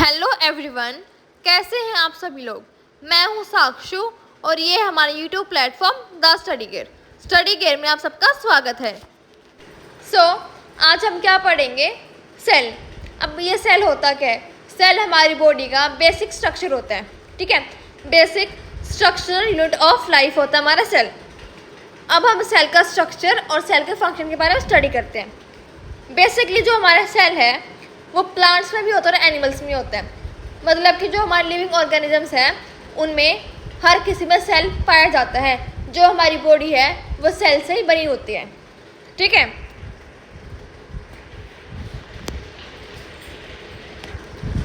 Hello everyone, कैसे हैं आप सभी लोग। मैं हूं साक्षु और ये है हमारा YouTube platform the study gear में आप सबका स्वागत है। आज हम क्या पढ़ेंगे, सेल। अब ये सेल होता क्या है? सेल हमारी बॉडी का बेसिक स्ट्रक्चर होता है, ठीक है। Basic structural unit of life होता है हमारा सेल। अब हम सेल का स्ट्रक्चर और सेल के फंक्शन के बारे में स्टडी करते हैं। बेसिकली जो हमारा सेल है वो प्लांट्स में भी होता है और एनिमल्स में होता है। मतलब कि जो हमारे लिविंग ऑर्गेनिजम्स हैं उनमें हर किसी में सेल पाया जाता है। जो हमारी बॉडी है वो सेल से ही बनी होती है, ठीक है।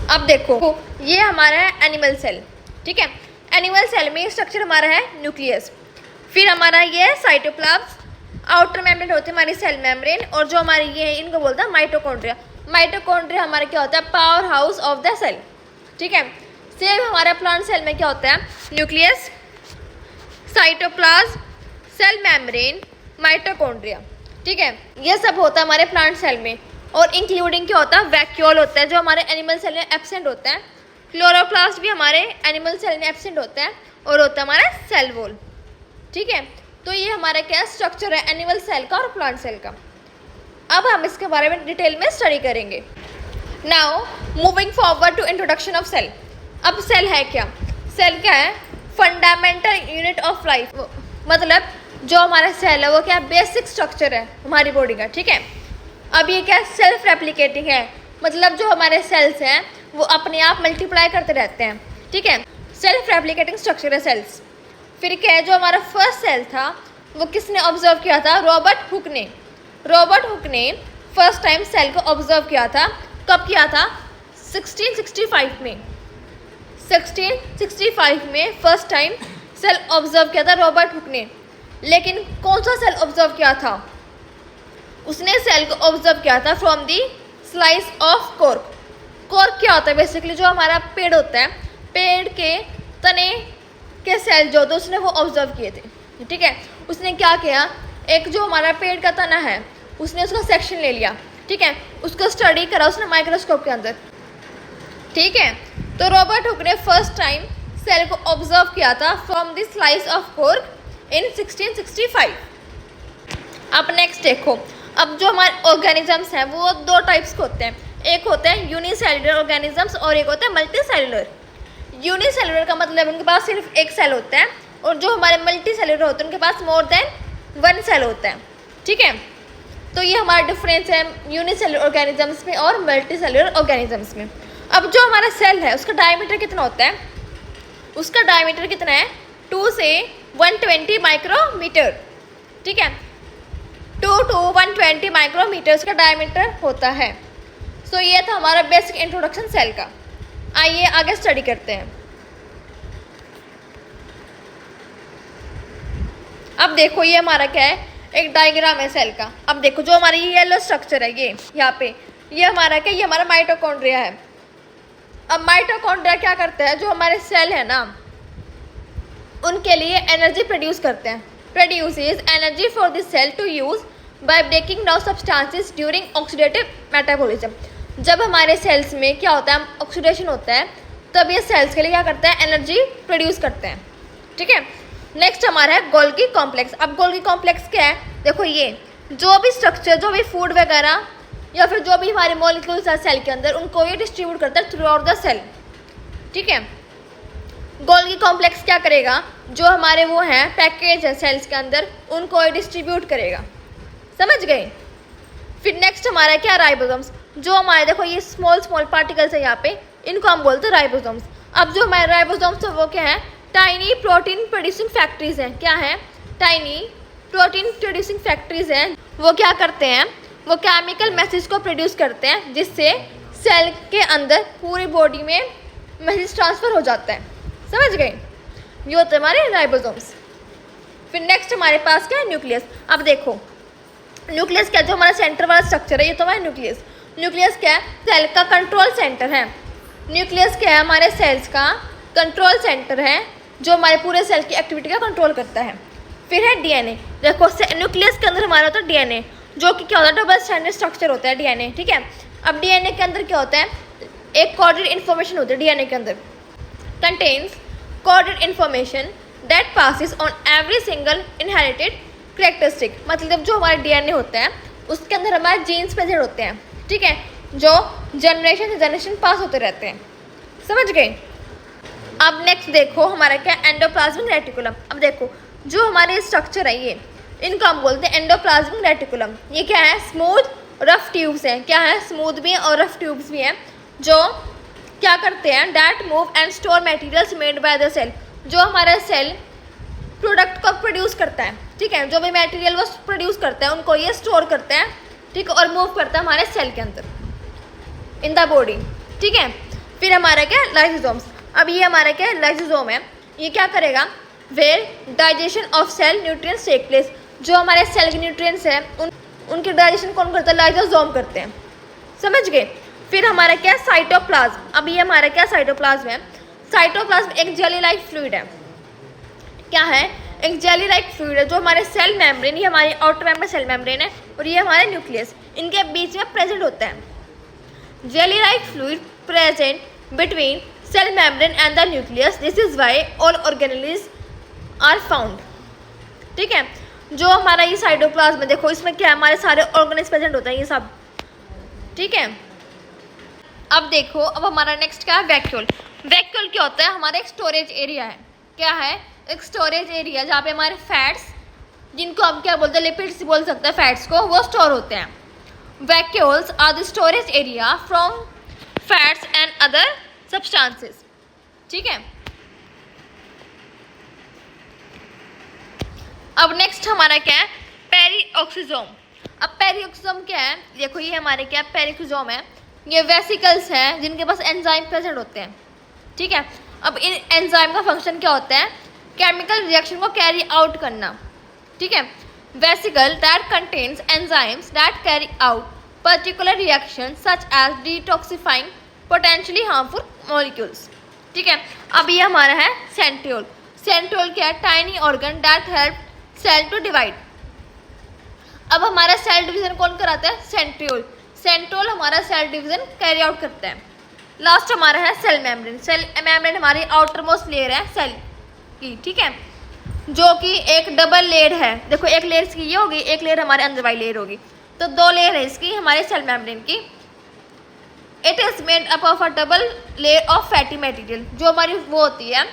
अब देखो, ये हमारा है एनिमल सेल, ठीक है। एनिमल सेल में स्ट्रक्चर हमारा है न्यूक्लियस, फिर हमारा ये है साइटोप्लाज्म, आउटर मेम्ब्रेन होती है हमारी सेल मेम्ब्रेन, और जो हमारी ये है इनको बोलता है माइटोकॉन्ड्रिया। माइटोकॉन्ड्रिया हमारा क्या होता है? Power house of the cell, ठीक है। सेम हमारा प्लांट सेल में क्या होता है? Nucleus, cytoplasm, cell membrane, mitochondria, ठीक है। ये सब होता है हमारे प्लांट सेल में। और इंक्लूडिंग क्या होता है? वैक्यूल होता है जो हमारे एनिमल सेल में एब्सेंट होता है। क्लोरोप्लास्ट भी हमारे एनिमल सेल में एब्सेंट होता है, और होता है हमारा सेल वॉल, ठीक है। तो ये हमारा क्या स्ट्रक्चर है एनिमल सेल का और प्लांट सेल का। अब हम इसके बारे में डिटेल में स्टडी करेंगे। Now moving forward to introduction of cell. अब सेल है क्या? सेल क्या है? Fundamental unit of life. मतलब जो हमारा सेल है वो क्या? बेसिक स्ट्रक्चर है हमारी बॉडी का, ठीक है। अब ये क्या? सेल्फ रेप्लिकेटिंग है। मतलब जो हमारे सेल्स हैं वो अपने आप मल्टीप्लाई करते रहते हैं, ठीक है। सेल्फ रेप्लिकेटिंग स्ट्रक्चर है सेल्स। फिर क्या है? जो हमारा फर्स्ट सेल था वो किसने ऑब्जर्व किया था? रॉबर्ट हुक ने। रॉबर्ट हुक ने फर्स्ट टाइम सेल को ऑब्जर्व किया था। कब किया था? 1665 में। 1665 में फर्स्ट टाइम सेल ऑब्जर्व किया था रॉबर्ट हुक ने। लेकिन कौन सा सेल ऑब्जर्व किया था? उसने सेल को ऑब्जर्व किया था from the slice of cork. Cork क्या होता है? बेसिकली जो हमारा पेड़ होता है, पेड़ के तने के सेल जो थे उसने वो ऑब्जर्व किए थे, ठीक है। उसने क्या किया? एक जो हमारा पेड़ का तना है उसने उसका सेक्शन ले लिया, ठीक है। उसको स्टडी करा उसने माइक्रोस्कोप के अंदर, ठीक है। तो रॉबर्ट हुक ने फर्स्ट टाइम सेल को ऑब्जर्व किया था from the slice of cork in 1665। अब नेक्स्ट देखो, अब जो हमारे ऑर्गेनिजम्स हैं वो दो टाइप्स के होते हैं। एक होते हैं यूनिसेलुलर ऑर्गेनिजम्स और एक होता है मल्टीसेलुलर। यूनिसेलुलर का मतलब उनके पास सिर्फ एक सेल होता है, और जो हमारे मल्टीसेलुलर होते हैं उनके पास मोर देन वन सेल होता है, ठीक है। तो ये हमारा डिफरेंस है यूनिसेलुलर ऑर्गेनिजम्स में और मल्टीसेलुलर ऑर्गेनिजम्स में। अब जो हमारा सेल है उसका डायमीटर कितना होता है? उसका डायमीटर कितना है? 2 से 120 माइक्रोमीटर, ठीक है। 2 to 120 माइक्रोमीटर उसका डायमीटर होता है। सो ये था हमारा बेसिक इंट्रोडक्शन सेल का। आइए आगे स्टडी करते हैं। अब देखो ये हमारा क्या है? एक डायग्राम है सेल का। अब देखो जो हमारी ये येलो स्ट्रक्चर है, ये यहाँ पे ये हमारा क्या? ये हमारा माइटोकॉन्ड्रिया है। अब माइटोकॉन्ड्रिया क्या करते हैं? जो हमारे सेल है ना उनके लिए एनर्जी प्रोड्यूस करते हैं। Produces energy for this cell to use by breaking down substances during oxidative metabolism. जब हमारे सेल्स में क्या होता है? ऑक्सीडेशन होता है, तब ये सेल्स के लिए क्या करते हैं? एनर्जी प्रोड्यूस करते हैं, ठीक है। नेक्स्ट हमारा है गोल्गी कॉम्प्लेक्स। अब गोल्गी कॉम्प्लेक्स क्या है? देखो ये जो भी स्ट्रक्चर, जो भी फूड वगैरह या फिर जो भी हमारे मॉलिक्यूल्स है सेल के अंदर, उनको ये डिस्ट्रीब्यूट करता है थ्रू आउट द सेल, ठीक है। गोल्गी कॉम्प्लेक्स क्या करेगा? जो हमारे वो हैं पैकेज है सेल्स के अंदर, उनको ये डिस्ट्रीब्यूट करेगा, समझ गए। फिर नेक्स्ट हमारा क्या? राइबोसोम्स। जो हमारे देखो ये स्मॉल स्मॉल पार्टिकल्स है यहाँ पे, इनको हम बोलते हैं राइबोसोम्स। अब जो हमारे राइबोसोम्स है वो क्या है? टाइनी प्रोटीन प्रोड्यूसिंग फैक्ट्रीज हैं। क्या है? टाइनी प्रोटीन प्रोड्यूसिंग फैक्ट्रीज हैं। वो क्या करते हैं? वो केमिकल मैसेज को प्रोड्यूस करते हैं जिससे सेल के अंदर पूरी बॉडी में मैसेज ट्रांसफ़र हो जाता है, समझ गए। ये होते हैं हमारे राइबोसोम्स। फिर नेक्स्ट हमारे पास क्या है? न्यूक्लियस। अब देखो न्यूक्लियस क्या? जो हमारा सेंटर वाला स्ट्रक्चर है ये तो हमारा न्यूक्लियस। न्यूक्लियस क्या है? सेल का कंट्रोल सेंटर है। न्यूक्लियस क्या है? हमारे सेल्स का कंट्रोल सेंटर है जो हमारे पूरे सेल की एक्टिविटी का कंट्रोल करता है। फिर है डीएनए। देखो न्यूक्लियस के अंदर हमारा होता है डीएनए, जो कि क्या होता है? डबल स्ट्रैंडेड स्ट्रक्चर होता है डीएनए, ठीक है। अब डीएनए के अंदर क्या होता है? एक कोडेड इन्फॉर्मेशन होती है डीएनए के अंदर, contains coded information that passes on every single inherited characteristic. मतलब जो हमारा डीएनए होता है उसके अंदर हमारे जीन्स प्रेजेंट होते हैं, ठीक है, जो जनरेशन से जनरेशन पास होते रहते हैं, समझ गए। अब नेक्स्ट देखो हमारा क्या, एंडोप्लाज्मिक रेटिकुलम। अब देखो जो हमारे स्ट्रक्चर है ये, इनको हम बोलते हैं एंडोप्लाज्मिक रेटिकुलम। ये क्या है, स्मूथ रफ ट्यूब्स हैं, क्या है, स्मूथ भी है और रफ ट्यूब्स भी हैं, जो क्या करते हैं, that move and store materials made by the cell. जो हमारा सेल प्रोडक्ट को प्रोड्यूस करता है, ठीक है, जो भी मटेरियल वो प्रोड्यूस करता है उनको ये स्टोर करता है, ठीक है, और मूव करता है हमारे सेल के अंदर इन द बॉडी, ठीक है। फिर हमारा क्या, लाइसोसोम्स। अब ये हमारा क्या, लाइसोसोम है, ये क्या करेगा, where digestion of cell nutrients take place. जो हमारे सेल के न्यूट्रिएंट्स हैं उनके डाइजेशन कौन करता है, लाइसोसोम करते हैं, समझ गए। फिर हमारा क्या, साइटोप्लाज्म। अब ये हमारा क्या, साइटोप्लाज्म है। साइटोप्लाज्म एक जेली लाइक फ्लूइड है, क्या है, एक जेली लाइक फ्लूइड है, जो हमारे सेल मेम्ब्रेन, ये हमारी आउटर मेम्ब्रेन सेल मेम्ब्रेन है और ये हमारे न्यूक्लियस, इनके बीच में प्रेजेंट होता है। Jelly like fluid present between cell membrane and the nucleus, this is why all organelles are found, ठीक है। जो हमारा ये साइटोप्लाज्म है, देखो इसमें क्या है, हमारे सारे ऑर्गेनेल्स प्रेजेंट होते हैं ये सब, ठीक है। अब देखो, अब हमारा नेक्स्ट क्या है, वैक्यूल। वैक्यूल क्या होता है, हमारा एक स्टोरेज एरिया है, क्या है, एक स्टोरेज एरिया जहाँ पे हमारे फैट्स, जिनको हम क्या बोलते हैं, लिपिड्स बोल सकते हैं फैट्स को, वो स्टोर होते हैं। Vacuoles are the storage area from fats and other substances, ठीक है। अब नेक्स्ट हमारा क्या है, पेरिऑक्सीसोम। अब पेरिऑक्सीसोम क्या है, देखो ये हमारे क्या, पेरिऑक्सीसोम है, ये वेसिकल्स हैं जिनके पास एंजाइम प्रेजेंट होते हैं, ठीक है। अब इन एंजाइम का फंक्शन क्या होता है, केमिकल रिएक्शन को कैरी आउट करना, ठीक है। Vesicle that contains enzymes that carry out particular reaction such as detoxifying potentially harmful molecules, ठीक है। अब ये हमारा है सेंट्रियोल। सेंट्रियोल क्या है, tiny organ that help cell to divide. अब हमारा सेल डिवीजन कौन कराता है, सेंट्रियोल। सेंट्रियोल हमारा सेल डिवीजन कैरी आउट करता है। लास्ट हमारा है सेल मेम्ब्रेन। सेल मेम्ब्रेन हमारी आउटर मोस्ट लेयर है सेल की, ठीक है, जो कि एक डबल लेयर है। देखो एक लेयर इसकी ये होगी, एक लेयर हमारे अंदर वाली लेयर होगी, तो दो लेयर है इसकी हमारे सेल मेम्ब्रेन की। It is made up of a double layer of fatty material. जो हमारी वो होती है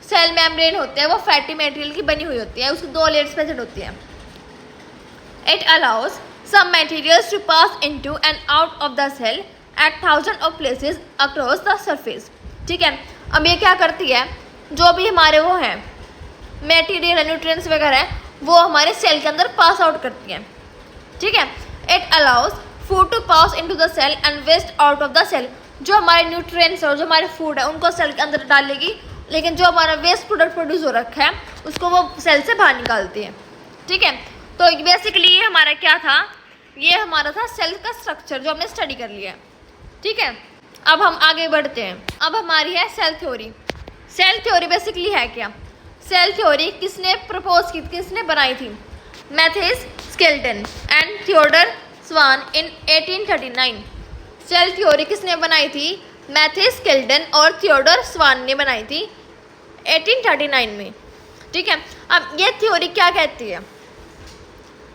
सेल मेम्ब्रेन होते हैं, वो फैटी मटेरियल की बनी हुई होती है, उसकी दो लेयर्स प्रेजेंट होती हैं। It allows some materials to pass into and out of the cell at thousands of places across the surface, ठीक है। अब ये क्या करती है, जो भी हमारे वो हैं मटेरियल न्यूट्रिएंट्स वगैरह है, वो हमारे सेल के अंदर पास आउट करती हैं, ठीक है। It allows food to pass into the cell and waste out of the cell. जो हमारे न्यूट्रिएंट्स और जो हमारे फूड है उनको सेल के अंदर डालेगी, लेकिन जो हमारा वेस्ट प्रोडक्ट प्रोड्यूस हो रखा है उसको वो सेल से बाहर निकालती है, ठीक है। तो बेसिकली ये हमारा क्या था, ये हमारा था सेल का स्ट्रक्चर जो हमने स्टडी कर लिया है, ठीक है। अब हम आगे बढ़ते हैं। अब हमारी है cell theory. Cell theory basically है क्या, सेल थ्योरी किसने प्रपोज की, किसने बनाई थी, Matthews Skelton and Theodor Schwann in 1839। Cell theory किसने बनाई थी, मैथ्यूस स्केल्टन और थियोडर स्वान ने बनाई थी 1839 में, ठीक है। अब ये थ्योरी क्या कहती है,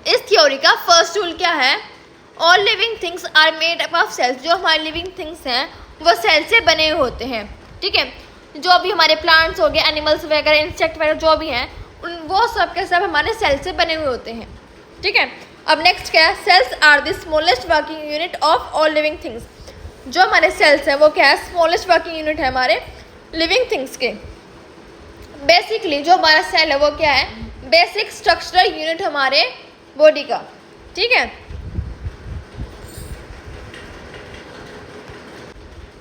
इस थ्योरी का फर्स्ट रूल क्या है, all living things are made up of cells. जो हमारे लिविंग थिंग्स हैं वो सेल से बने हुए होते हैं, ठीक है। जो भी हमारे प्लांट्स हो गए, एनिमल्स वगैरह, इंसेक्ट वगैरह जो भी हैं उन वो सब के सब हमारे सेल से बने हुए होते हैं, ठीक है। अब नेक्स्ट क्या है, cells are the smallest working unit of all living things. जो हमारे सेल्स हैं वो क्या है, स्मॉलेस्ट वर्किंग यूनिट है हमारे लिविंग थिंग्स के। बेसिकली जो हमारा सेल है वो क्या है, बेसिक स्ट्रक्चरल यूनिट हमारे बॉडी का, ठीक है।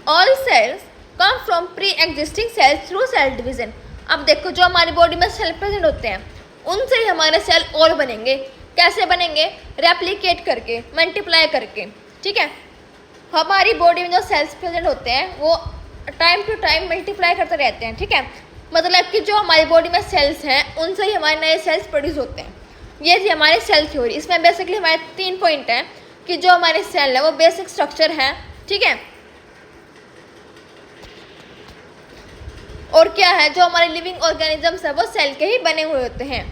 All cells come from pre existing cells through cell division. अब देखो जो हमारी बॉडी में सेल प्रेजेंट होते हैं उनसे ही हमारे सेल और बनेंगे। कैसे बनेंगे, रेप्लिकेट करके, मल्टीप्लाई करके, ठीक है। हमारी बॉडी में जो सेल्स प्रेजेंट होते हैं वो टाइम टू टाइम मल्टीप्लाई करते रहते हैं, ठीक है। मतलब कि जो हमारी बॉडी में सेल्स हैं उनसे ही हमारे नए सेल्स प्रोड्यूस होते हैं। ये थी हमारे सेल थ्योरी। इसमें बेसिकली हमारे 3 पॉइंट हैं कि जो हमारे सेल है वो बेसिक स्ट्रक्चर है, ठीक है। और क्या है, जो हमारे लिविंग ऑर्गेनिजम्स है वो सेल के ही बने हुए होते हैं,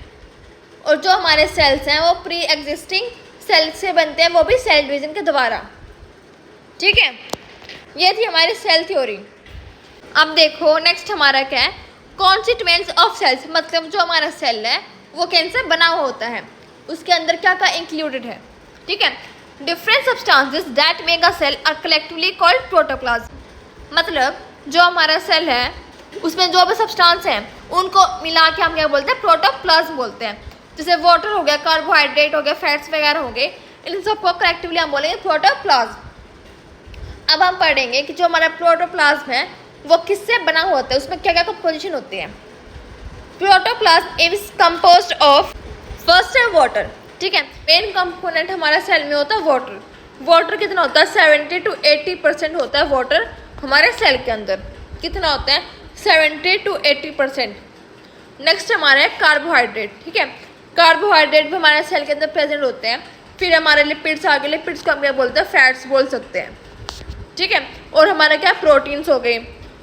और जो हमारे सेल्स हैं वो प्री एग्जिस्टिंग सेल से बनते हैं, वो भी सेल डिवीजन के द्वारा। ठीक है, ये थी हमारी सेल थ्योरी। अब देखो नेक्स्ट हमारा क्या है, कॉन्स्टिट्यूएंट्स ऑफ सेल्स, मतलब जो हमारा सेल है वो कैसे बना हुआ होता है, उसके अंदर क्या क्या इंक्लूडेड है। ठीक है, different substances that make a cell are collectively called protoplasm, मतलब जो हमारा सेल है उसमें जो भी सब्सटेंस हैं उनको मिला के हम क्या बोलते हैं, प्रोटोप्लाज्म बोलते हैं। जैसे वाटर हो गया, कार्बोहाइड्रेट हो गया, फैट्स वगैरह हो गए, इन सबको कलेक्टिवली हम बोलेंगे प्रोटोप्लाज्म। अब हम पढ़ेंगे कि जो हमारा प्रोटोप्लाज्म है वो किससे बना हुआ होता है, उसमें क्या क्या कंपोजिशन होती है। Protoplasm is composed of, first है वाटर। ठीक है, मेन कंपोनेंट हमारा सेल में होता है वाटर। वाटर कितना होता है, 70 to 80% होता है वाटर हमारे सेल के अंदर। कितना होता है, 70 to 80%। नेक्स्ट हमारा है कार्बोहाइड्रेट। ठीक है, कार्बोहाइड्रेट भी हमारे सेल के अंदर प्रेजेंट होते हैं। फिर हमारे लिपिड्स आ गए, लिपिड्स को हम क्या बोलते हैं, फैट्स बोल सकते हैं। ठीक है, और हमारा क्या, प्रोटीन्स हो गए।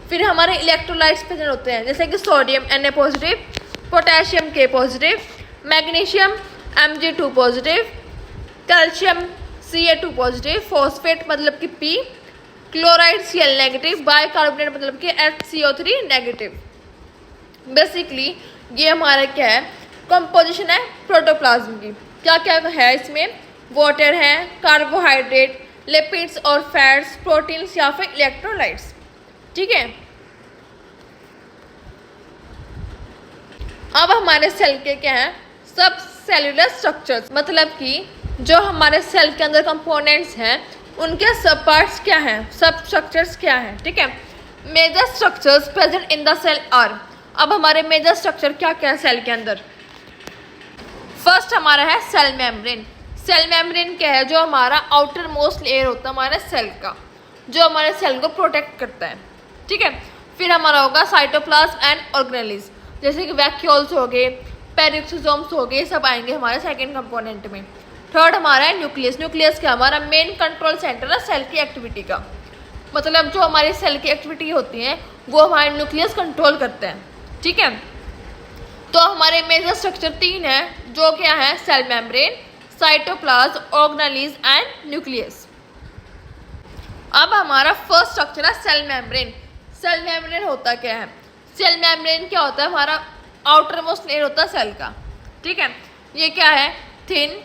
फिर हमारे इलेक्ट्रोलाइट्स प्रेजेंट होते हैं, जैसे कि sodium Na positive, potassium K positive, magnesium Mg2 positive, calcium Ca2 positive, phosphate मतलब कि P, chloride Cl negative, bicarbonate मतलब कि HCO3 नेगेटिव। बेसिकली ये हमारा क्या है, कंपोजिशन है प्रोटोप्लाज्म की। क्या क्या है इसमें, वाटर है, कार्बोहाइड्रेट, लिपिड्स और फैट्स, प्रोटीन्स या फिर इलेक्ट्रोलाइट्स। ठीक है, अब हमारे सेल के क्या है, सब सेलुलर स्ट्रक्चर्स, मतलब कि जो हमारे सेल के अंदर कंपोनेंट्स हैं उनके सब पार्ट्स क्या हैं, सब स्ट्रक्चर्स क्या हैं। ठीक है, major structures present in the cell are. अब हमारे मेजर स्ट्रक्चर क्या क्या है सेल के अंदर। फर्स्ट हमारा है सेल मेम्ब्रेन। सेल मेम्ब्रेन क्या है, जो हमारा आउटर मोस्ट लेयर होता है हमारे सेल का, जो हमारे सेल को प्रोटेक्ट करता है। ठीक है, फिर हमारा होगा साइटोप्लाज्म एंड ऑर्गेनेल्स, जैसे कि वैक्यूल्स हो गए, पेरिक्सोसोम्स हो गए, सब आएंगे हमारे सेकेंड कंपोनेंट में। थर्ड हमारा है न्यूक्लियस। न्यूक्लियस क्या, हमारा मेन कंट्रोल सेंटर है सेल की एक्टिविटी का, मतलब जो हमारी सेल की एक्टिविटी होती है वो हमारे न्यूक्लियस कंट्रोल करते हैं। ठीक है, तो हमारे मेजर स्ट्रक्चर 3 है, जो क्या है, cell membrane, cytoplasm, organelles and nucleus. अब हमारा फर्स्ट स्ट्रक्चर है सेल मेम्ब्रेन। सेल मेम्ब्रेन होता क्या है, सेल मेम्ब्रेन क्या होता है, हमारा आउटर मोस्ट लेयर होता है सेल का। ठीक है, ये क्या है, thin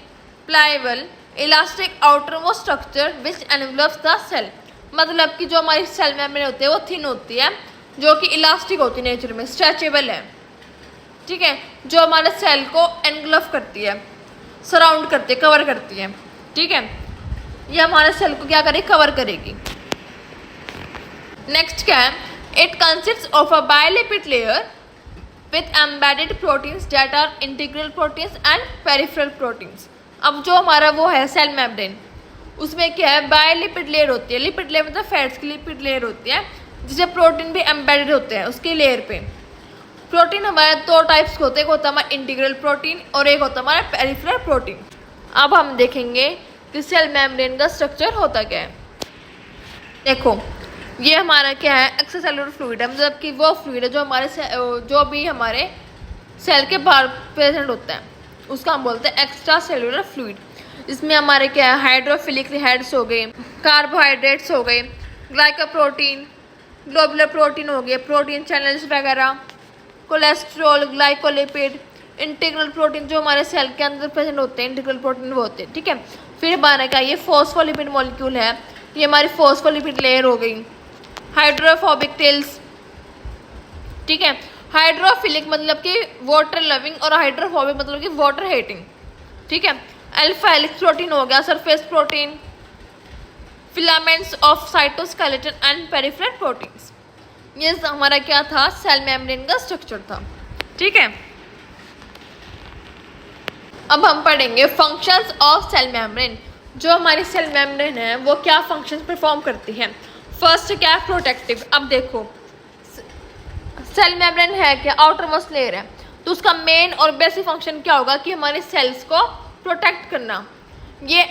pliable elastic outermost structure which envelops the cell, मतलब कि जो हमारी सेल मेम्ब्रेन होती है वो थिन होती है, जो कि इलास्टिक होती है, नेचर में स्ट्रेचेबल है। ठीक है, जो हमारे सेल को एनगल्फ करती है, सराउंड करती है, कवर करती है। ठीक है, ये हमारे सेल को क्या करेगी, कवर करेगी। नेक्स्ट क्या है, it consist of a bilipid layer with embedded proteins that are integral proteins and peripheral proteins. अब जो हमारा वो है सेल मेम्ब्रेन, उसमें क्या है, बाइलिपिड लेयर होती है। लिपिड लेयर मतलब फैट्स की लिपिड लेयर होती है, जिसे प्रोटीन भी एम्बेडेड होते हैं उसकी लेयर पे। प्रोटीन हमारे 2 टाइप्स के होते हैं, एक होता है हमारा इंटीग्रल प्रोटीन और एक होता है हमारा पेरिफेरल प्रोटीन। अब हम देखेंगे कि सेल मेम्ब्रेन का स्ट्रक्चर होता क्या है। देखो ये हमारा क्या है, एक्स्ट्रासेलुलर फ्लूइड है, मतलब कि वो फ्लूइड है जो हमारे जो भी हमारे सेल के बाहर प्रेजेंट होता है, उसका हम बोलते हैं एक्स्ट्रा सेलुलर फ्लूइड। इसमें हमारे क्या है, हाइड्रोफिलिक हेड्स हो गए, कार्बोहाइड्रेट्स हो गए, ग्लाइकोप्रोटीन, ग्लोबुलर प्रोटीन हो गए, प्रोटीन चैनल्स वगैरह, कोलेस्ट्रॉल, ग्लाइकोलिपिड, इंटीग्रल प्रोटीन जो हमारे सेल के अंदर प्रेजेंट होते हैं, इंटीग्रल प्रोटीन वो होते हैं। ठीक है, फिर हमारा क्या, ये फॉस्फोलिपिड मॉलिक्यूल है, ये हमारी फॉस्फोलिपिड लेयर हो गई। हाइड्रोफोबिक टेल्स, ठीक है, हाइड्रोफिलिक मतलब कि वाटर लविंग और हाइड्रोफोबिक मतलब कि वाटर हेटिंग। ठीक है, अल्फा हेलिक्स प्रोटीन हो गया, surface protein, filaments of cytoskeleton and peripheral proteins. ये हमारा क्या था, सेल मेम्ब्रेन का स्ट्रक्चर था। ठीक है, अब हम पढ़ेंगे फंक्शंस ऑफ सेल मेम्ब्रेन। जो हमारी सेल मेम्ब्रेन है वो क्या फंक्शंस परफॉर्म करती है। फर्स्ट क्या है, प्रोटेक्टिव। अब देखो सेल मेम्ब्रेन है क्या, आउटर मोस्ट लेयर है, तो उसका मेन और बेसिक फंक्शन क्या होगा कि हमारे सेल्स को प्रोटेक्ट करना। ये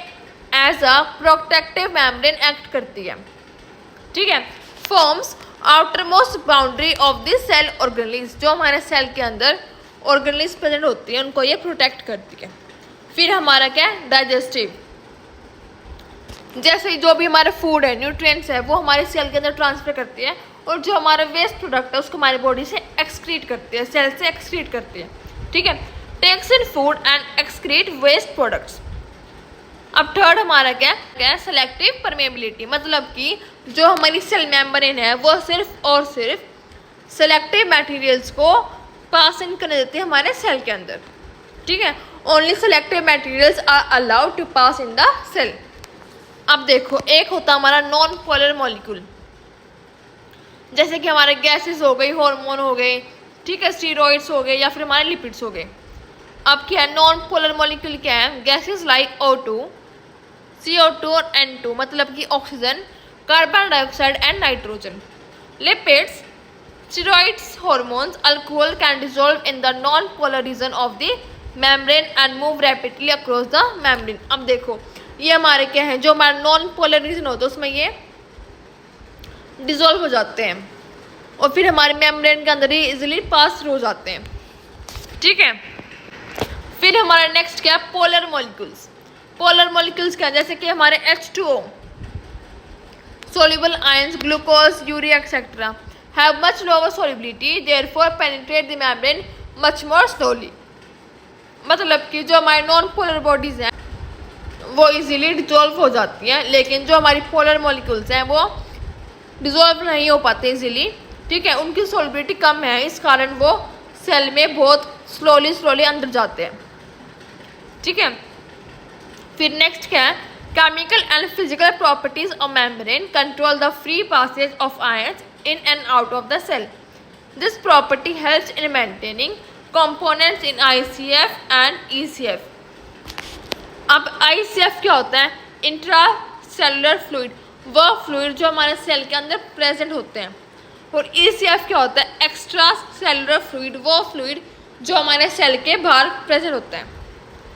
as a protective membrane act करती है। ठीक है, forms outermost boundary of the cell organelles, जो हमारे सेल के अंदर ऑर्गेनलीज प्रेजेंट होती है उनको ये प्रोटेक्ट करती है। फिर हमारा क्या है, डाइजेस्टिव, जैसे जो भी हमारा फूड है, न्यूट्रिएंट्स है, वो हमारे सेल के अंदर ट्रांसफर करती है, और जो हमारा वेस्ट प्रोडक्ट है उसको हमारी बॉडी से एक्सक्रीट करती है, सेल से एक्सक्रीट करती है। ठीक है, takes in food and excrete waste products. अब थर्ड हमारा क्या है, सेलेक्टिव परमेबिलिटी, मतलब कि जो हमारी सेल मेम्ब्रेन है वो सिर्फ और सिर्फ सेलेक्टिव मटेरियल्स को पास इन करने देती है हमारे सेल के अंदर। ठीक है, only selective materials are allowed to pass in the cell. अब देखो, एक होता हमारा नॉन पोलर मॉलिक्यूल, जैसे कि हमारे गैसेस हो गई, हार्मोन हो गए, ठीक है, स्टीरॉइड्स हो गए, या फिर हमारे लिपिड्स हो गए। अब क्या है, नॉन पोलर मॉलिक्यूल क्या है, गैसेस लाइक O2, CO2 और N2, मतलब कि oxygen, carbon dioxide and nitrogen. Lipids, steroids, hormones, alcohol can dissolve in the non polar region of the membrane and move rapidly across the membrane. अब देखो, ये हमारे क्या है, जो हमारा नॉन पोलर रीजन होता है उसमें ये डिसॉल्व हो जाते हैं और फिर हमारे मेम्ब्रेन के अंदर ही इजीली पास हो जाते हैं। ठीक है, फिर हमारा नेक्स्ट क्या है, पोलर मॉलिक्यूल्स। पोलर मॉलिक्यूल्स क्या है, जैसे कि हमारे H2O, soluble ions, glucose, urea, etc. have much lower solubility, therefore penetrate the membrane much more slowly। मतलब कि जो हमारे नॉन पोलर बॉडीज हैं वो इजीली डिजोल्व हो जाती हैं, लेकिन जो हमारी पोलर मॉलिक्यूल्स हैं वो डिजोल्व नहीं हो पाते इजीली। ठीक है, उनकी सॉल्युबिलिटी कम है, इस कारण वो सेल में बहुत स्लोली अंदर जाते हैं। ठीक है, फिर नेक्स्ट क्या है, chemical and physical properties of membrane control the free passage of ions in and out of the cell. This property helps in maintaining components in ICF and ECF। अब ICF क्या होता है, इंट्रा सेलुलर फ्लूइड, वह fluid जो हमारे cell के अंदर present होते हैं, और ECF क्या होता है, एक्स्ट्रा सेलुलर फ्लूइड, वो फ्लूइड जो हमारे सेल के बाहर प्रेजेंट होते हैं।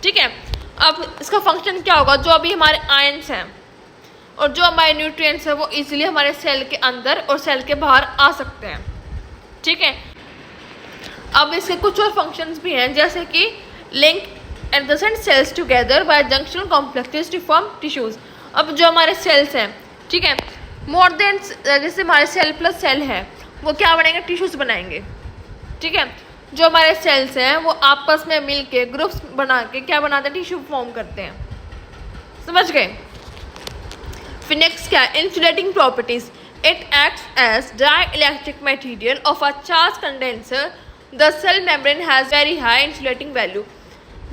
ठीक है, अब इसका फंक्शन क्या होगा, जो अभी हमारे आयंस हैं और जो हमारे न्यूट्रिएंट्स हैं वो इजीली हमारे सेल के अंदर और सेल के बाहर आ सकते हैं। ठीक है, अब इसके कुछ और फंक्शंस भी हैं, जैसे कि link adjacent cells together by junctional complexes to form tissues. अब जो हमारे सेल्स हैं, ठीक है, मोर देन, जैसे हमारे सेल प्लस सेल है, वो क्या बनाएंगे, टिश्यूज बनाएंगे। ठीक है, जो हमारे सेल्स हैं वो आपस में मिल के ग्रुप्स बना के क्या बनाते हैं, टिश्यू फॉर्म करते हैं। समझ गए। फिर नेक्स्ट क्या है, insulating properties. It acts as dielectric material of a charge condenser. The cell membrane has very high insulating value.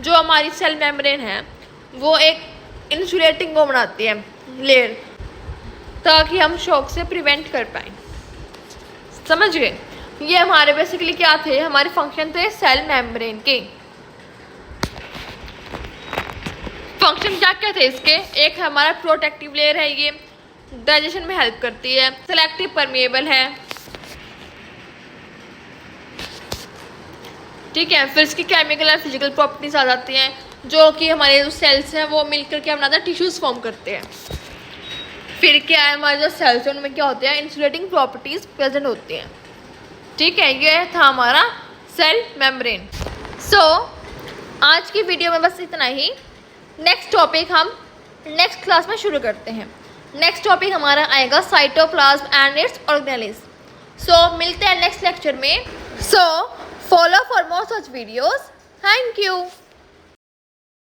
जो हमारी सेल मेम्ब्रेन है वो एक इंसुलेटिंग वो बनाती है लेयर, ताकि हम शॉक से प्रिवेंट कर पाएँ। समझ गए। ये हमारे बेसिकली क्या थे, हमारे फंक्शन थे सेल मेम्ब्रेन के। फंक्शन क्या क्या थे इसके, एक हमारा प्रोटेक्टिव लेयर है, ये डाइजेशन में हेल्प करती है, सेलेक्टिव परमेएबल है। ठीक है, फिर इसकी केमिकल एंड फिजिकल प्रॉपर्टीज आ जाती हैं, जो कि हमारे जो सेल्स हैं वो मिलकर क्या बनाते हैं, टिश्यूज फॉर्म करते हैं। फिर क्या है, हमारे जो सेल्स हैं उनमें क्या होते हैं, इंसुलेटिंग प्रॉपर्टीज प्रेजेंट होती हैं। ठीक है, ये था हमारा सेल मेम्ब्रेन। सो आज की वीडियो में बस इतना ही। नेक्स्ट टॉपिक हम नेक्स्ट क्लास में शुरू करते हैं। नेक्स्ट टॉपिक हमारा आएगा साइटोप्लाज्म एंड इट्स ऑर्गेनेलिज। सो मिलते हैं नेक्स्ट लेक्चर में। So follow for more such videos. Thank you.